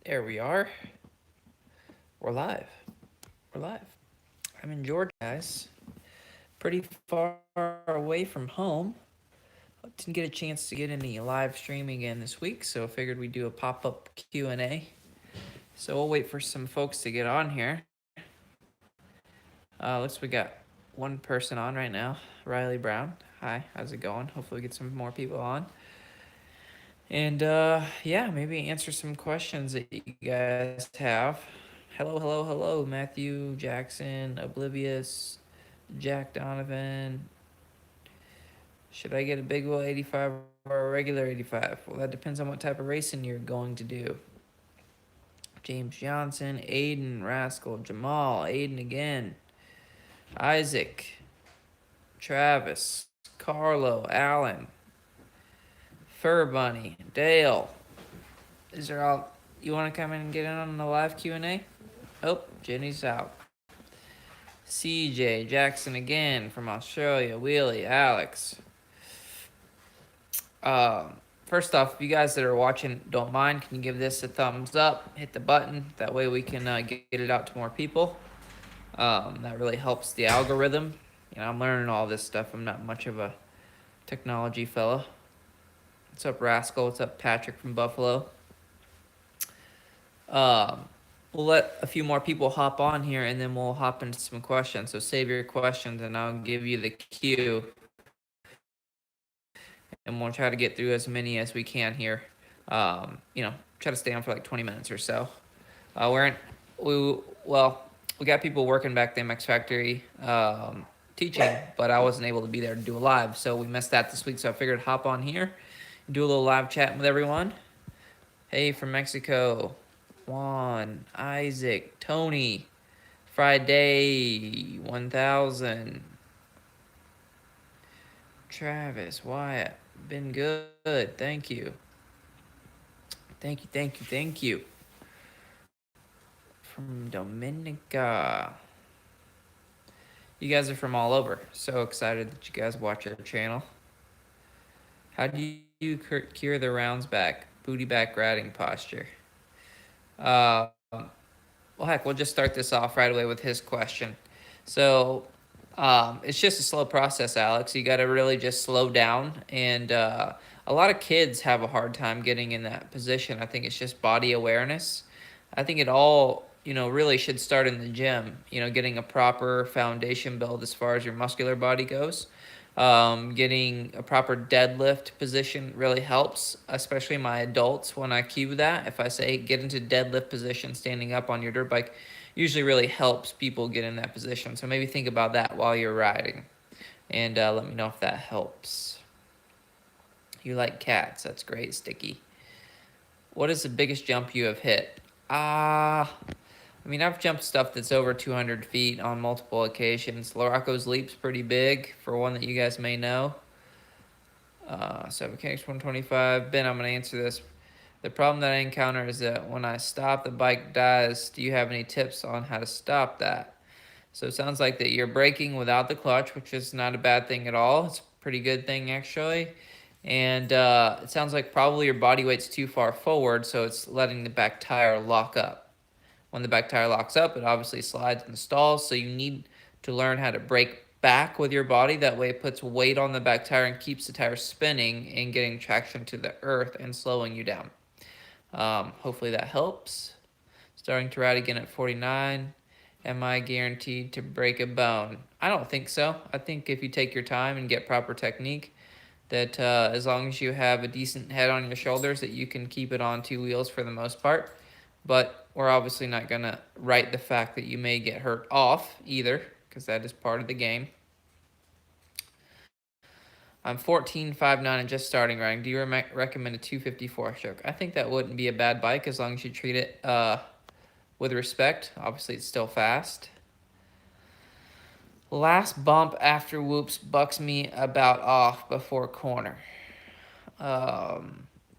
There we are. We're live. We're live. I'm in Georgia, guys. Pretty far away from home. Didn't get a chance to get any live streaming again this week, so figured we'd do a pop-up Q&A. So we'll wait for some folks to get on here. Looks we got one person on right now, Riley Brown. Hi, how's it going? Hopefully we get some more people on. And yeah, maybe answer some questions that you guys have. Hello, Matthew, Jackson, Oblivious, Jack Donovan. Should I get a big wheel 85 or a regular 85? Well, that depends on what type of racing you're going to do. James Johnson, Aiden, Rascal, Jamal, Aiden again, Isaac, Travis, Carlo, Allen, Fur Bunny, Dale. These are all. You want to come in and get in on the live Q&A? Oh, Jenny's out. CJ, Jackson again from Australia, Wheelie, Alex. First off, if you guys that are watching don't mind, can you give this a thumbs up? Hit the button. That way we can get it out to more people. That really helps the algorithm. I'm learning all this stuff. I'm not much of a technology fella. What's up, Rascal? What's up, Patrick from Buffalo? We'll let a few more people hop on here, and then we'll hop into some questions. So save your questions, and I'll give you the cue. And we'll try to get through as many as we can here. Try to stay on for like 20 minutes or so. We got people working back at the MX Factory teaching, but I wasn't able to be there to do a live, so we missed that this week. So I figured hop on here, do a little live chat with everyone. Hey, from Mexico, Juan, Isaac, Tony, Friday 1000, Travis, Wyatt, been good, thank you. Thank you. From Dominica. You guys are from all over. So excited that you guys watch our channel. How do you cure the rounds back, booty back riding posture? Well, heck, we'll just start this off right away with his question. So, it's just a slow process, Alex. You got to really just slow down. And a lot of kids have a hard time getting in that position. I think it's just body awareness. I think it all, really should start in the gym, getting a proper foundation build as far as your muscular body goes. Getting a proper deadlift position really helps, especially my adults when I cue that. If I say get into deadlift position standing up on your dirt bike, usually really helps people get in that position. So maybe think about that while you're riding, and let me know if that helps. You like cats. That's great, Sticky. What is the biggest jump you have hit? I've jumped stuff that's over 200 feet on multiple occasions. Laraco's Leap's pretty big for one that you guys may know. So Mechanics 125. Ben, I'm going to answer this. The problem that I encounter is that when I stop, the bike dies. Do you have any tips on how to stop that? So it sounds like that you're braking without the clutch, which is not a bad thing at all. It's a pretty good thing, actually. And it sounds like probably your body weight's too far forward, so it's letting the back tire lock up. When the back tire locks up, it obviously slides and stalls, so you need to learn how to brake back with your body. That way it puts weight on the back tire and keeps the tire spinning and getting traction to the earth and slowing you down. Hopefully that helps. Starting to ride again at 49. Am I guaranteed to break a bone? I don't think so. I think if you take your time and get proper technique, that as long as you have a decent head on your shoulders, that you can keep it on two wheels for the most part. But we're obviously not going to write the fact that you may get hurt off either, because that is part of the game. I'm 14, 5'9", and just starting riding. Do you recommend a 254 stroke? I think that wouldn't be a bad bike as long as you treat it with respect. Obviously, it's still fast. Last bump after whoops bucks me about off before corner.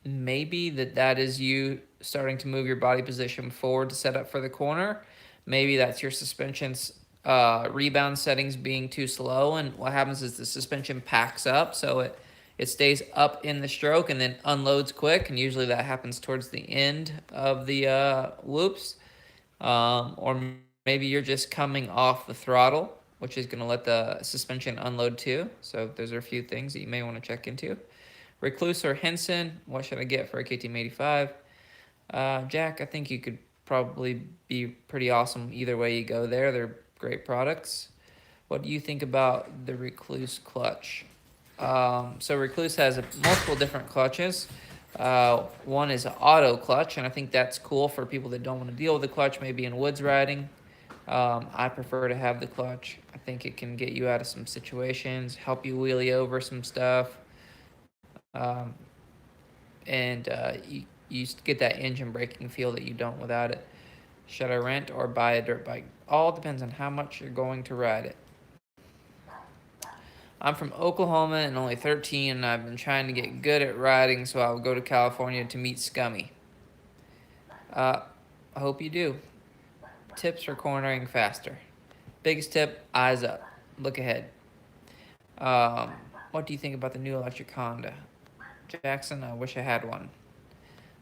Maybe that is you starting to move your body position forward to set up for the corner. Maybe that's your suspension's rebound settings being too slow, and what happens is the suspension packs up, so it stays up in the stroke and then unloads quick, and usually that happens towards the end of the loops. Or maybe you're just coming off the throttle, which is going to let the suspension unload too. So those are a few things that you may want to check into. Recluse or Henson, what should I get for a KTM 85? Jack, I think you could probably be pretty awesome either way you go there. They're great products. What do you think about the Recluse clutch? So Recluse has multiple different clutches. One is an auto clutch, and I think that's cool for people that don't want to deal with the clutch, maybe in woods riding. I prefer to have the clutch. I think it can get you out of some situations, help you wheelie over some stuff, and you get that engine braking feel that you don't without it. Should I rent or buy a dirt bike? All depends on how much you're going to ride it. I'm from Oklahoma and only 13, and I've been trying to get good at riding, so I'll go to California to meet Scummy. I hope you do. Tips for cornering faster. Biggest tip, eyes up. Look ahead. What do you think about the new electric Honda? Jackson, I wish I had one.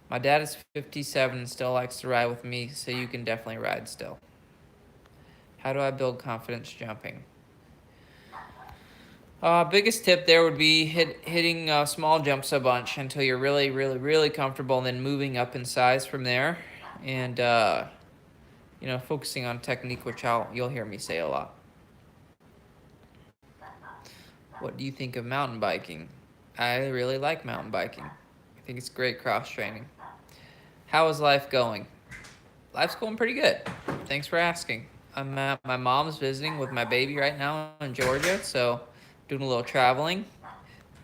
My dad is 57 and still likes to ride with me, so you can definitely ride still. How do I build confidence jumping? Biggest tip there would be hitting small jumps a bunch until you're really, really, really comfortable, and then moving up in size from there. And, focusing on technique, which you'll hear me say a lot. What do you think of mountain biking? I really like mountain biking. I think it's great cross training. How is life going? Life's going pretty good. Thanks for asking. I'm at my mom's visiting with my baby right now in Georgia, so doing a little traveling.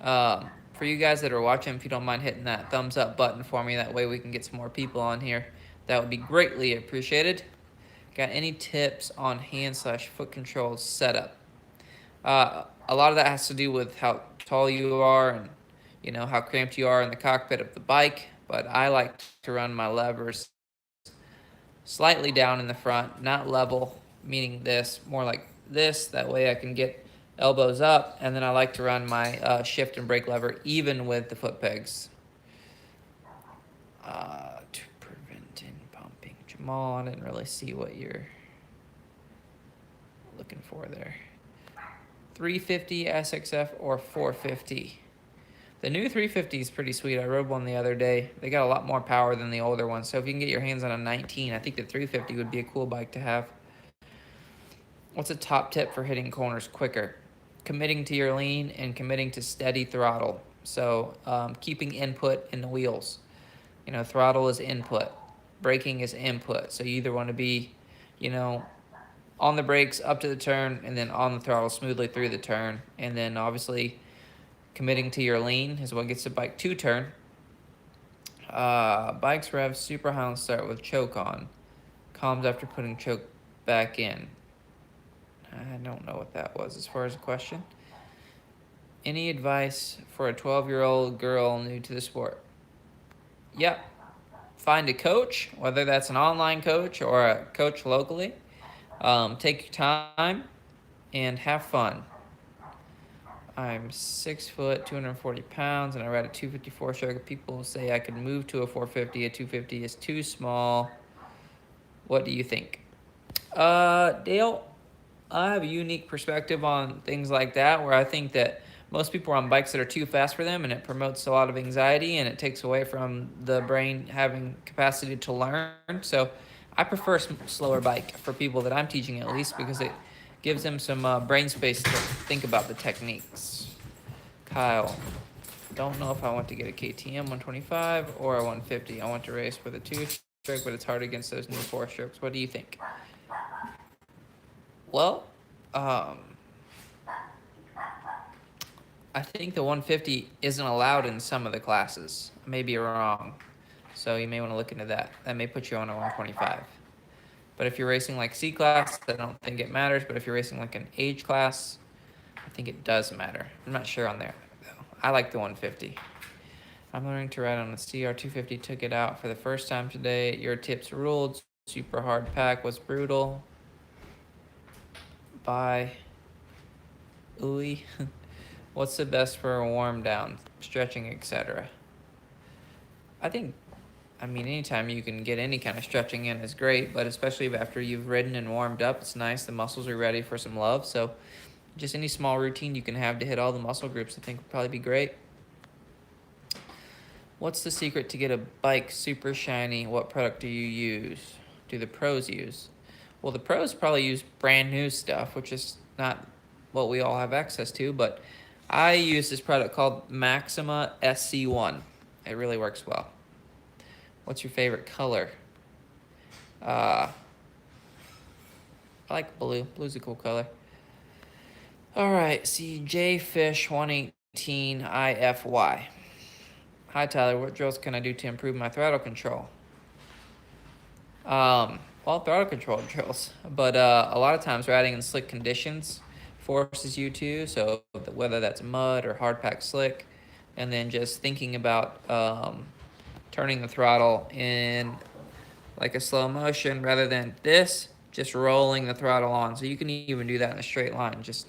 For you guys that are watching, if you don't mind hitting that thumbs up button for me, that way we can get some more people on here. That would be greatly appreciated. Got any tips on hand/foot control setup? A lot of that has to do with how tall you are and how cramped you are in the cockpit of the bike. But I like to run my levers slightly down in the front, not level, meaning this, more like this. That way I can get elbows up, and then I like to run my shift and brake lever even with the foot pegs. To prevent in pumping. Jamal, I didn't really see what you're looking for there. 350 SXF or 450? The new 350 is pretty sweet. I rode one the other day. They got a lot more power than the older ones. So if you can get your hands on a 19, I think the 350 would be a cool bike to have. What's a top tip for hitting corners quicker? Committing to your lean and committing to steady throttle. So keeping input in the wheels. Throttle is input. Braking is input. So you either want to be, on the brakes up to the turn and then on the throttle smoothly through the turn. And then obviously committing to your lean is what gets the bike to turn. Bikes rev super high on start with choke on. Calms after putting choke back in. I don't know what that was as far as a question. Any advice for a 12-year-old girl new to the sport? Yep. Find a coach, whether that's an online coach or a coach locally. Take your time and have fun. I'm 6 foot, 240 pounds, and I ride a 254 stroke. People say I could move to a 450. A 250 is too small. What do you think? Dale, I have a unique perspective on things like that, where I think that most people are on bikes that are too fast for them, and it promotes a lot of anxiety, and it takes away from the brain having capacity to learn. So I prefer a slower bike for people that I'm teaching, at least, because it gives them some brain space to think about the techniques. Kyle, don't know if I want to get a KTM 125 or a 150. I want to race with a 2-stroke, but it's hard against those new 4-strokes. What do you think? Well, I think the 150 isn't allowed in some of the classes. I may be wrong, so you may want to look into that. That may put you on a 125. But if you're racing like C class, I don't think it matters. But if you're racing like an age class, I think it does matter. I'm not sure on there, though. I like the 150. I'm learning to ride on the CR250. Took it out for the first time today. Your tips ruled. Super hard pack was brutal. Bye. Ooey. What's the best for a warm down? stretching, etc. I think, I mean, anytime you can get any kind of stretching in is great, but especially after you've ridden and warmed up, it's nice. The muscles are ready for some love. So just any small routine you can have to hit all the muscle groups, I think would probably be great. What's the secret to get a bike super shiny? What product do you use? Do the pros use? Well, the pros probably use brand new stuff, which is not what we all have access to, but I use this product called Maxima SC1. It really works well. What's your favorite color? I like blue. Blue's a cool color. All right, CJ Fish 118 IFY. Hi Tyler, what drills can I do to improve my throttle control? Well, throttle control drills, but a lot of times riding in slick conditions forces you to. So whether that's mud or hard packed slick, and then just thinking about turning the throttle in like a slow motion rather than this, just rolling the throttle on. So you can even do that in a straight line, just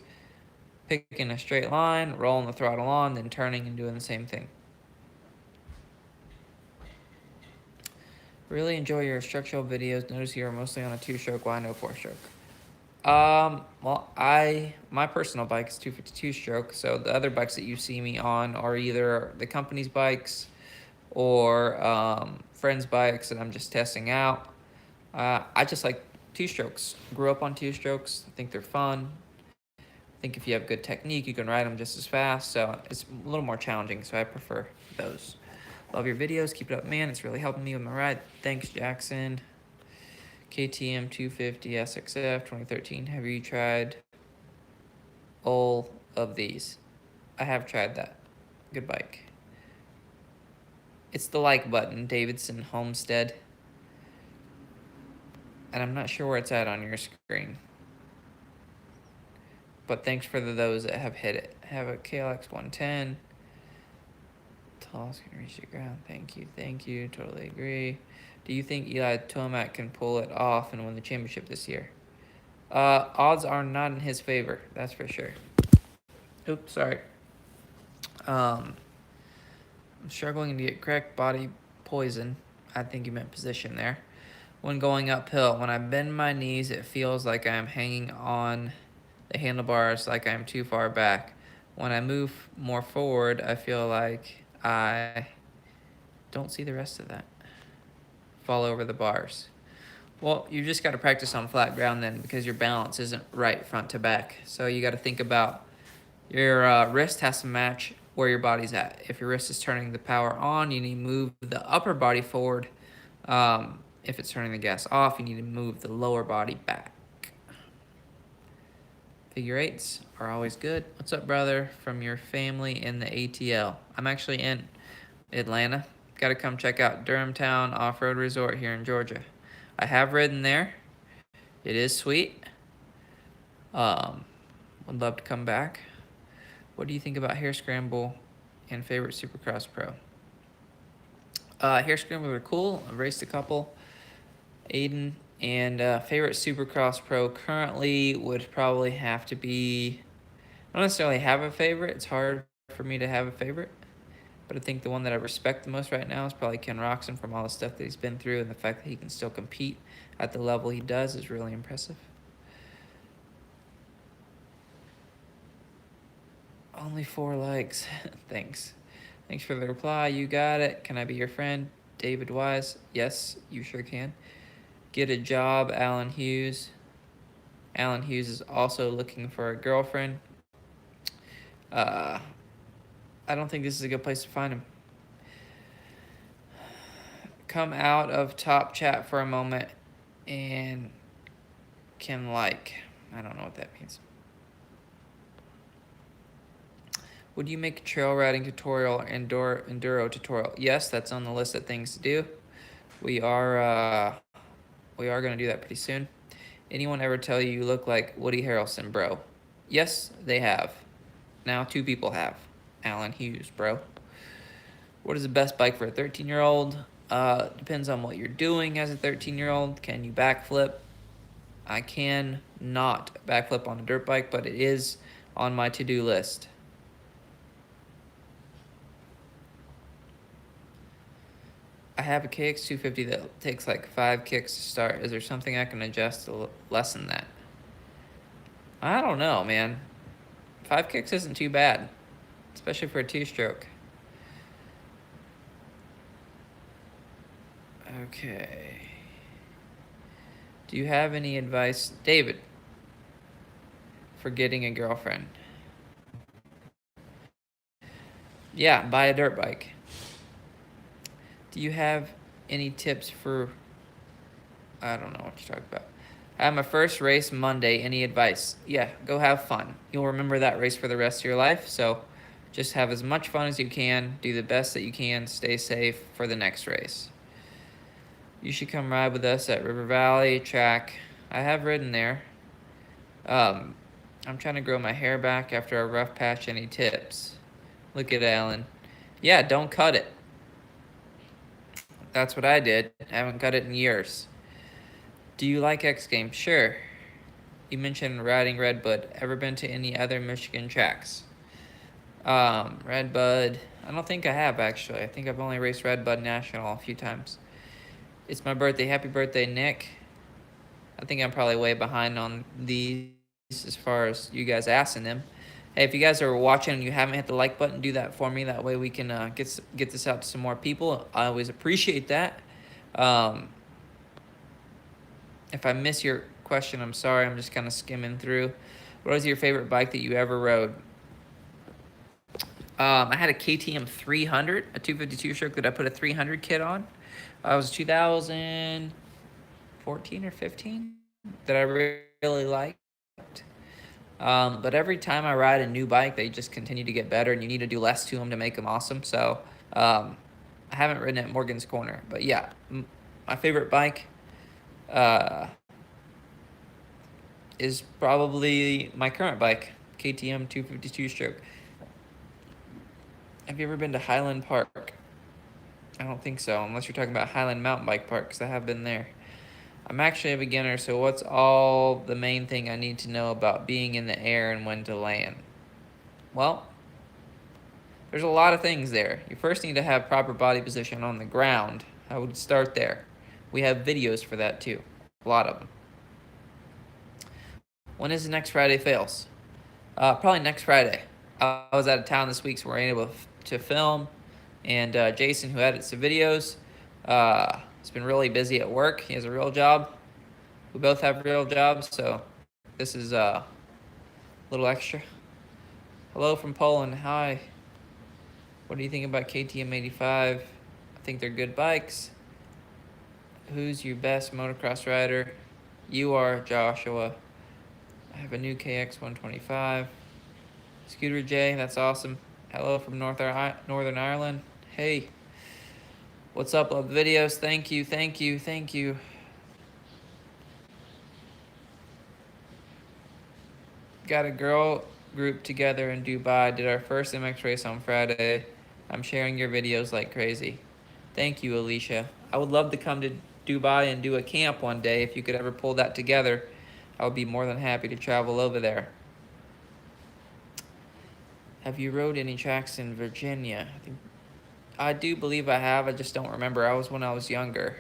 picking a straight line, rolling the throttle on, then turning and doing the same thing. Really enjoy your structural videos. Notice you are mostly on a 2-stroke. Why no 4-stroke? Well, my personal bike is 252 stroke, so the other bikes that you see me on are either the company's bikes or friends' bikes that I'm just testing out. I just like 2-strokes. Grew up on 2-strokes. I think they're fun. I think if you have good technique, you can ride them just as fast. So it's a little more challenging, so I prefer those. Love your videos. Keep it up, man. It's really helping me with my ride. Thanks, Jackson. KTM 250 SXF 2013. Have you tried all of these? I have tried that. Good bike. It's the like button, Davidson Homestead. And I'm not sure where it's at on your screen. But thanks for those that have hit it. Have a KLX 110. Tallest can reach the ground. Thank you. Totally agree. Do you think Eli Tomac can pull it off and win the championship this year? Odds are not in his favor, that's for sure. Oops, sorry. I'm struggling to get correct body poison. I think you meant position there. When going uphill, when I bend my knees, it feels like I'm hanging on the handlebars like I'm too far back. When I move more forward, I feel like I don't see the rest of that. Fall over the bars. Well, you just got to practice on flat ground then, because your balance isn't right front to back. So you got to think about your wrist has to match where your body's at. If your wrist is turning the power on, you need to move the upper body forward. If it's turning the gas off, you need to move the lower body back. Figure eights are always good. What's up, brother? From your family in the ATL. I'm actually in Atlanta. Got to come check out Durhamtown Off-Road Resort here in Georgia. I have ridden there. It is sweet. Would love to come back. What do you think about Hair Scramble and favorite Supercross Pro? Hair Scramble are cool. I've raced a couple. Aiden. And favorite Supercross Pro currently would probably have to be... I don't necessarily have a favorite. It's hard for me to have a favorite. But I think the one that I respect the most right now is probably Ken Roxon, from all the stuff that he's been through, and the fact that he can still compete at the level he does is really impressive. Only 4 likes. Thanks. Thanks for the reply. You got it. Can I be your friend? David Wise. Yes, you sure can. Get a job, Alan Hughes. Alan Hughes is also looking for a girlfriend. I don't think this is a good place to find him. Come out of top chat for a moment and can like. I don't know what that means. Would you make a trail riding tutorial or enduro tutorial? Yes, that's on the list of things to do. We are going to do that pretty soon. Anyone ever tell you you look like Woody Harrelson, bro? Yes, they have. Now 2 people have. Alan Hughes, bro. What is the best bike for a 13-year-old? Depends on what you're doing as a 13-year-old. Can you backflip? I can not backflip on a dirt bike, but it is on my to-do list. I have a KX250 that takes like 5 kicks to start. Is there something I can adjust to lessen that? I don't know, man. 5 kicks isn't too bad, especially for a two-stroke. Okay. Do you have any advice, David, for getting a girlfriend? Yeah, buy a dirt bike. Do you have any tips for... I don't know what you're talking about. I have my first race Monday. Any advice? Yeah, go have fun. You'll remember that race for the rest of your life, so just have as much fun as you can. Do the best that you can. Stay safe for the next race. You should come ride with us at River Valley track. I have ridden there. I'm trying to grow my hair back after a rough patch. Any tips? Look at Alan. Yeah, don't cut it. That's what I did. I haven't cut it in years. Do you like X Games? Sure. You mentioned riding Redbud. Ever been to any other Michigan tracks? Redbud. I don't think I have, actually. I think I've only raced Redbud National a few times. It's my birthday. Happy birthday, Nick. I think I'm probably way behind on these as far as you guys asking them. Hey, if you guys are watching and you haven't hit the like button, do that for me. That way we can get this out to some more people. I always appreciate that. If I miss your question, I'm sorry. I'm just kind of skimming through. What was your favorite bike that you ever rode? I had a KTM 300, a 252 stroke that I put a 300 kit on. I was 2014 or 15 that I really liked. But every time I ride a new bike, they just continue to get better, and you need to do less to them to make them awesome. So I haven't ridden at Morgan's Corner. But yeah, my favorite bike is probably my current bike, KTM 252 stroke. Have you ever been to Highland Park? I don't think so, unless you're talking about Highland Mountain Bike Park, because I have been there. I'm actually a beginner, so what's all the main thing I need to know about being in the air and when to land? Well, there's a lot of things there. You first need to have proper body position on the ground. I would start there. We have videos for that too, a lot of them. When is the next Friday Fails? Probably next Friday. I was out of town this week, so we're able to film. And Jason, who edits the videos, has been really busy at work. He has a real job. We both have real jobs, so this is a little extra. Hello from Poland. Hi. What do you think about KTM 85? I think they're good bikes. Who's your best motocross rider? You are, Joshua. I have a new KX 125. Scooter J, that's awesome. Hello from Northern Ireland. Hey. What's up? Love the videos. Thank you, thank you, thank you. Got a girl group together in Dubai. Did our first MX race on Friday. I'm sharing your videos like crazy. Thank you, Alicia. I would love to come to Dubai and do a camp one day. If you could ever pull that together, I would be more than happy to travel over there. Have you rode any tracks in Virginia? I do believe I have. I just don't remember. I was when I was younger.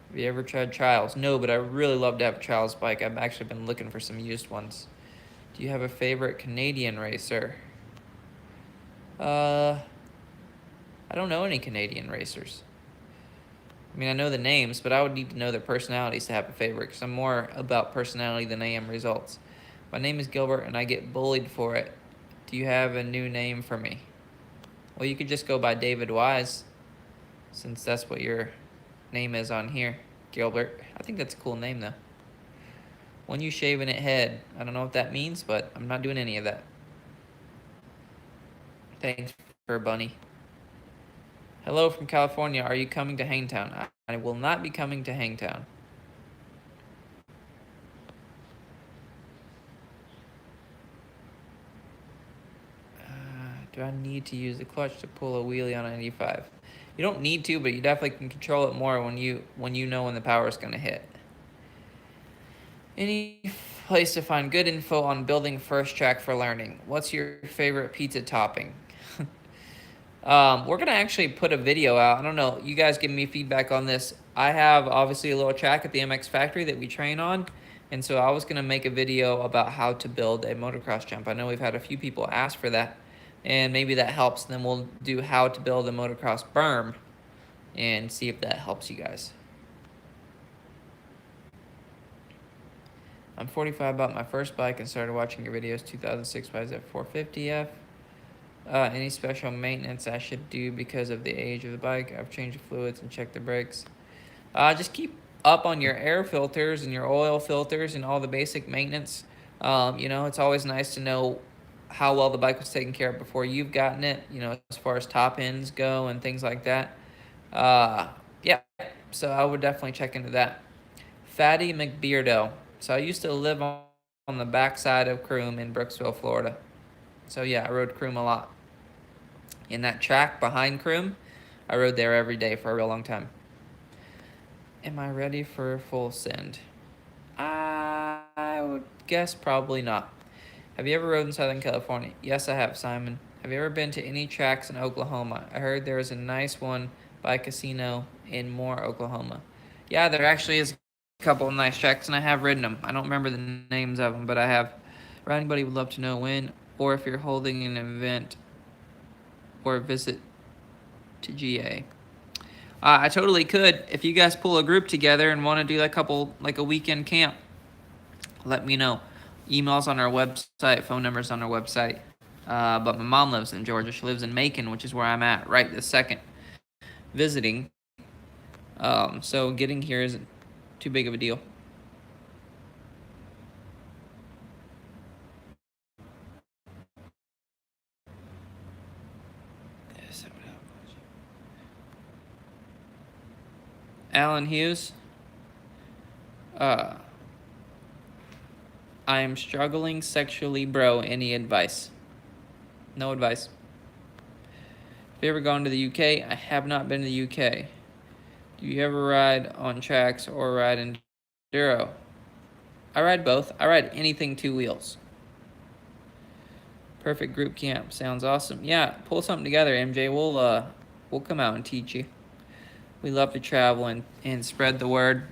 Have you ever tried trials? No, but I really love to have a trials bike. I've actually been looking for some used ones. Do you have a favorite Canadian racer? I don't know any Canadian racers. I mean, I know the names, but I would need to know their personalities to have a favorite, because I'm more about personality than I am results. My name is Gilbert, and I get bullied for it. Do you have a new name for me? Well, you could just go by David Wise, since that's what your name is on here, Gilbert. I think that's a cool name, though. When you shaving it head, I don't know what that means, but I'm not doing any of that. Thanks for Bunny. Hello from California. Are you coming to Hangtown? I will not be coming to Hangtown. Do I need to use the clutch to pull a wheelie on an 85? You don't need to, but you definitely can control it more when you know when the power is going to hit. Any place to find good info on building first track for learning? What's your favorite pizza topping? We're gonna actually put a video out. I don't know. You guys give me feedback on this. I have obviously a little track at the MX factory that we train on, and so I was gonna make a video about how to build a motocross jump. I know we've had a few people ask for that, and maybe that helps. Then we'll do how to build a motocross berm, and see if that helps you guys. I'm 45, bought my first bike and started watching your videos. 2006 YZ450F. Any special maintenance I should do because of the age of the bike? I've changed the fluids and checked the brakes. Just keep up on your air filters and your oil filters and all the basic maintenance. You know, it's always nice to know how well the bike was taken care of before you've gotten it, you know, as far as top ends go and things like that. Yeah, so I would definitely check into that. Fatty McBeardo. So I used to live on the backside of Croom in Brooksville, Florida. So yeah, I rode Croom a lot. In that track behind Croom, I rode there every day for a real long time. Am I ready for full send? I would guess probably not. Have you ever rode in Southern California? Yes, I have, Simon. Have you ever been to any tracks in Oklahoma? I heard there is a nice one by a casino in Moore, Oklahoma. Yeah, there actually is a couple of nice tracks, and I have ridden them. I don't remember the names of them, but I have. Anybody would love to know when, or if you're holding an event or a visit to GA. I totally could. If you guys pull a group together and want to do like a weekend camp, let me know. Emails on our website, phone numbers on our website. But my mom lives in Georgia. She lives in Macon, which is where I'm at right this second, visiting. So getting here isn't too big of a deal. Alan Hughes. I am struggling sexually, bro. Any advice? No advice. Have you ever gone to the UK? I have not been to the UK. Do you ever ride on tracks or ride enduro? I ride both. I ride anything two wheels. Perfect group camp. Sounds awesome. Yeah, pull something together, MJ. We'll come out and teach you. We love to travel and spread the word.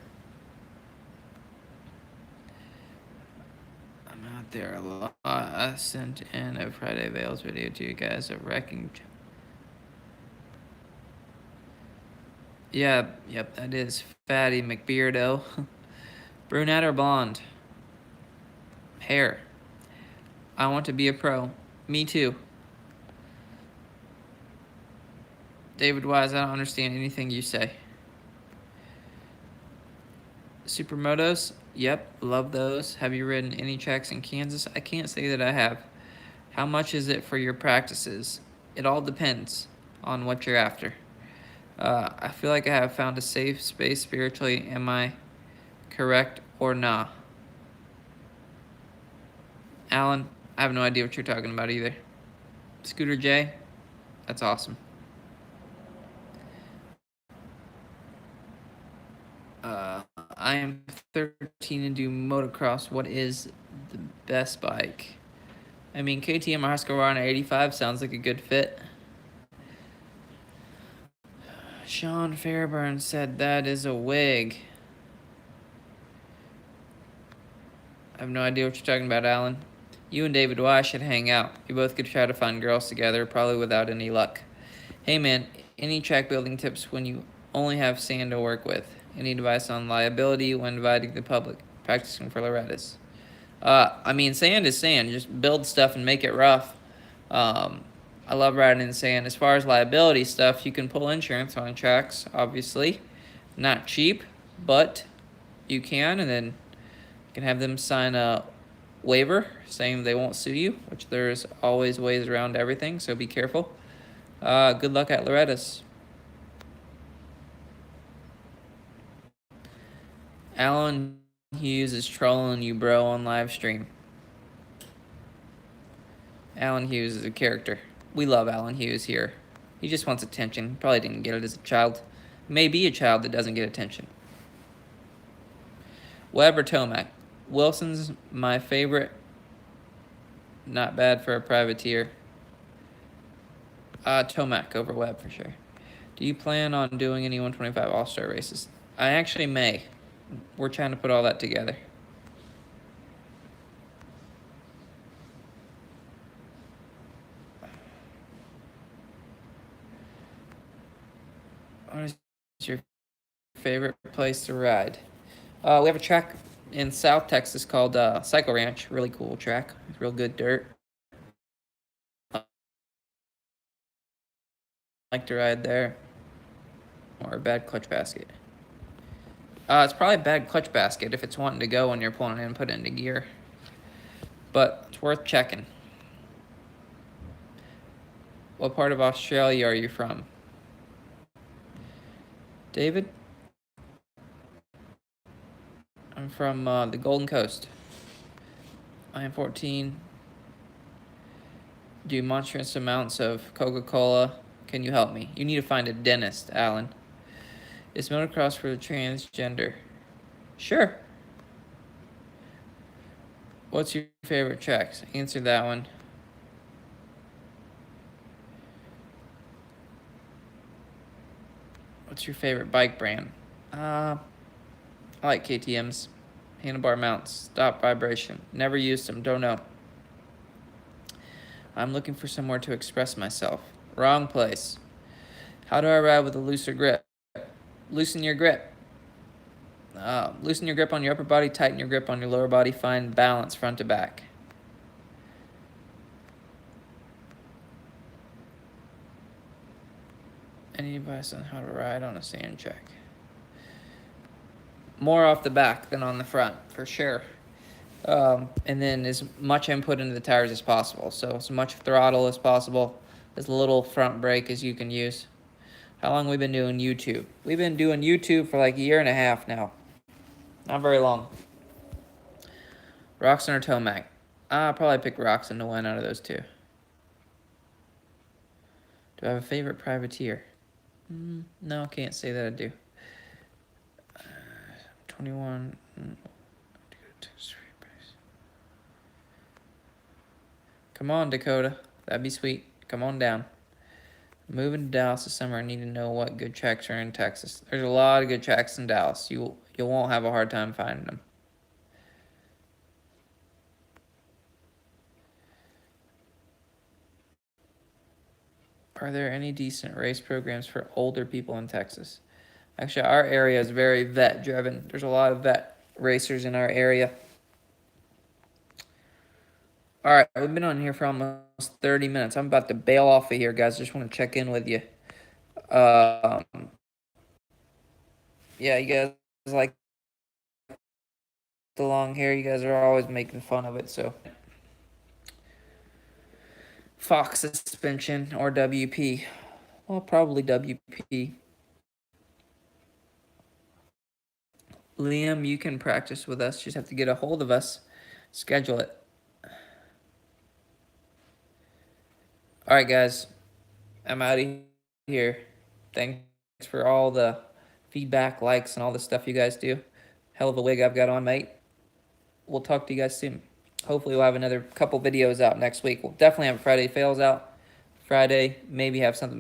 I'm out there a lot. I sent in a Friday Veils video to you guys of wrecking. Yeah, yep, that is Fatty McBeardo. Brunette or blonde? Hair. I want to be a pro. Me too. David Wise, I don't understand anything you say. Supermotos? Yep, love those. Have you ridden any tracks in Kansas? I can't say that I have. How much is it for your practices? It all depends on what you're after. I feel like I have found a safe space spiritually. Am I correct or nah? Alan, I have no idea what you're talking about either. Scooter J, that's awesome. I am 13 and do motocross. What is the best bike? I mean, KTM or Husqvarna 85 sounds like a good fit. Sean Fairburn said that is a wig. I have no idea what you're talking about, Alan. You and David Y should hang out. You both could try to find girls together, probably without any luck. Hey man, any track building tips when you only have sand to work with? Any advice on liability when inviting the public? Practicing for Loretta's. I mean, sand is sand. Just build stuff and make it rough. I love riding in sand. As far as liability stuff, you can pull insurance on tracks, obviously. Not cheap, but you can, and then you can have them sign a waiver saying they won't sue you, which there's always ways around everything, so be careful. Good luck at Loretta's. Alan Hughes is trolling you, bro, on live stream. Alan Hughes is a character. We love Alan Hughes here. He just wants attention. Probably didn't get it as a child. Maybe a child that doesn't get attention. Webb or Tomac? Wilson's my favorite. Not bad for a privateer. Tomac over Webb for sure. Do you plan on doing any 125 All-Star races? I actually may. We're trying to put all that together. What is your favorite place to ride? We have a track in South Texas called Cycle Ranch. Really cool track. It's real good dirt. I like to ride there. Or a bad clutch basket. It's probably a bad clutch basket if it's wanting to go when you're pulling it and put it into gear. But it's worth checking. What part of Australia are you from? David? I'm from the Golden Coast. I am 14. Do monstrous amounts of Coca-Cola. Can you help me? You need to find a dentist, Alan. Is motocross for the transgender? Sure. What's your favorite tracks? Answer that one. What's your favorite bike brand? I like KTM's. Handlebar mounts. Stop vibration. Never used them. Don't know. I'm looking for somewhere to express myself. Wrong place. How do I ride with a looser grip? Loosen your grip. Loosen your grip on your upper body. Tighten your grip on your lower body. Find balance front to back. Any advice on how to ride on a sand track? More off the back than on the front, for sure. And then as much input into the tires as possible. So as much throttle as possible, as little front brake as you can use. How long have we been doing YouTube? We've been doing YouTube for like a year and a half now. Not very long. Roxon or Tomac? I'll probably pick Roxon to win out of those two. Do I have a favorite privateer? No, can't say that I do. 21. Come on, Dakota. That'd be sweet. Come on down. Moving to Dallas this summer. I need to know what good tracks are in Texas. There's a lot of good tracks in Dallas. You won't have a hard time finding them. Are there any decent race programs for older people in Texas? Actually, our area is very vet driven. There's a lot of vet racers in our area. All right, we've been on here for almost 30 minutes. I'm about to bail off of here, guys. Just want to check in with you. Yeah, you guys like the long hair. You guys are always making fun of it, so. Fox suspension or WP? Well, probably WP. Liam, you can practice with us. Just have to get a hold of us. Schedule it. All right, guys. I'm out of here. Thanks for all the feedback, likes, and all the stuff you guys do. Hell of a wig I've got on, mate. We'll talk to you guys soon. Hopefully we'll have another couple videos out next week. We'll definitely have Friday Fails out. Friday, maybe have something